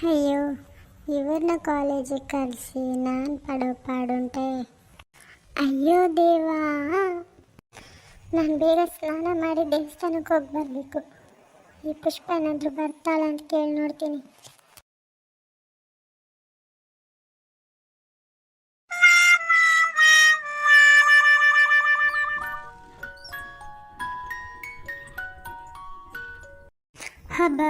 ಅಯ್ಯೋ, ಇವ್ರನ್ನ ಕಾಲೇಜಿಗೆ ಕರೆಸಿ ನಾನು ಪಡೋ ಪಾಡುಂಟೆ. ಅಯ್ಯೋ ದೇವಾ, ನಾನು ಬೇಗ ಸ್ನಾನ ಮಾಡಿ ದೇವಸ್ಥಾನಕ್ಕೆ ಹೋಗಿ ಬರಬೇಕು. ಈ ಪುಷ್ಪ ಏನಾದರೂ ಬರ್ತಾಳ ಅಂತ ಕೇಳಿ ನೋಡ್ತೀನಿ. ಹಬ್ಬ,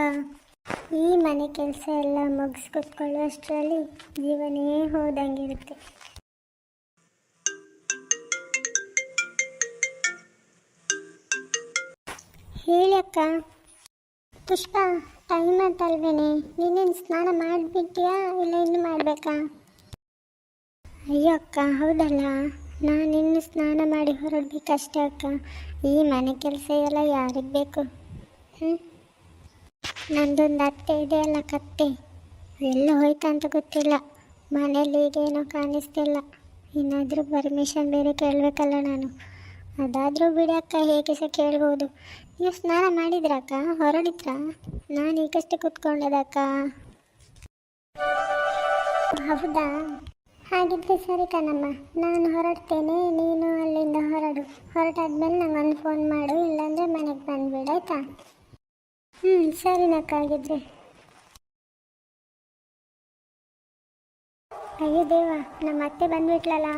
ಈ ಮನೆ ಕೆಲಸ ಎಲ್ಲ ಮುಗಿಸ್ ಕೂತ್ಕೊಳ್ಳುವಷ್ಟರಲ್ಲಿ ಜೀವನೇ ಹೋದಂಗಿರುತ್ತೆ. ಹೇಳಿ ಅಕ್ಕ. ಪುಷ್ಪ, ಟೈಮ್ ಅಂತಲ್ವೇನೆ? ನೀನೇನು ಸ್ನಾನ ಮಾಡಿಬಿಟ್ಟಿಯಾ ಇಲ್ಲ ಇನ್ನು ಮಾಡಬೇಕಾ? ಅಯ್ಯೋ ಅಕ್ಕ, ಹೌದಲ್ಲ, ನಾನು ಇನ್ನು ಸ್ನಾನ ಮಾಡಿ ಹೊರಡ್ಬೇಕಷ್ಟೇ ಅಕ್ಕ. ಈ ಮನೆ ಕೆಲಸ ಎಲ್ಲ ಯಾರಿಗೆ ಬೇಕು? ನಂದೊಂದು ಅತ್ತೆ ಇದೆ ಅಲ್ಲ, ಕತ್ತೆ, ಎಲ್ಲ ಹೋಯ್ತಾ ಅಂತ ಗೊತ್ತಿಲ್ಲ. ಮನೇಲಿ ಈಗೇನೋ ಕಾಣಿಸ್ತಿಲ್ಲ. ಏನಾದರೂ ಪರ್ಮಿಷನ್ ಬೇರೆ ಕೇಳಬೇಕಲ್ಲ ನಾನು. ಅದಾದರೂ ಬಿಡಿ ಅಕ್ಕ, ಹೇಗೆ ಸಹ ಕೇಳ್ಬೋದು. ನೀವು ಸ್ನಾನ ಮಾಡಿದ್ರಕ್ಕ? ಹೊರಡಿದ್ರಾ? ನಾನು ಈಗಷ್ಟೇ ಕೂತ್ಕೊಂಡದಕ್ಕ. ಹೌದಾ? ಹಾಗಿದ್ರೆ ಸರಿ ಕಣಮ್ಮ, ನಾನು ಹೊರಡ್ತೇನೆ. ನೀನು ಅಲ್ಲಿಂದ ಹೊರಟಾದ್ಮೇಲೆ ನಂಗೊಂದು ಫೋನ್ ಮಾಡು, ಇಲ್ಲಾಂದರೆ ಮನೆಗೆ ಬಂದುಬಿಡು, ಆಯಿತಾ? ಸರಿನಕ್ಕ. ಆಗಿದ್ರೆ ಅಯ್ಯೋ ದೇವ, ನಮ್ಮ ಅತ್ತೆ ಬಂದ್ಬಿಟ್ಲಲ್ಲ.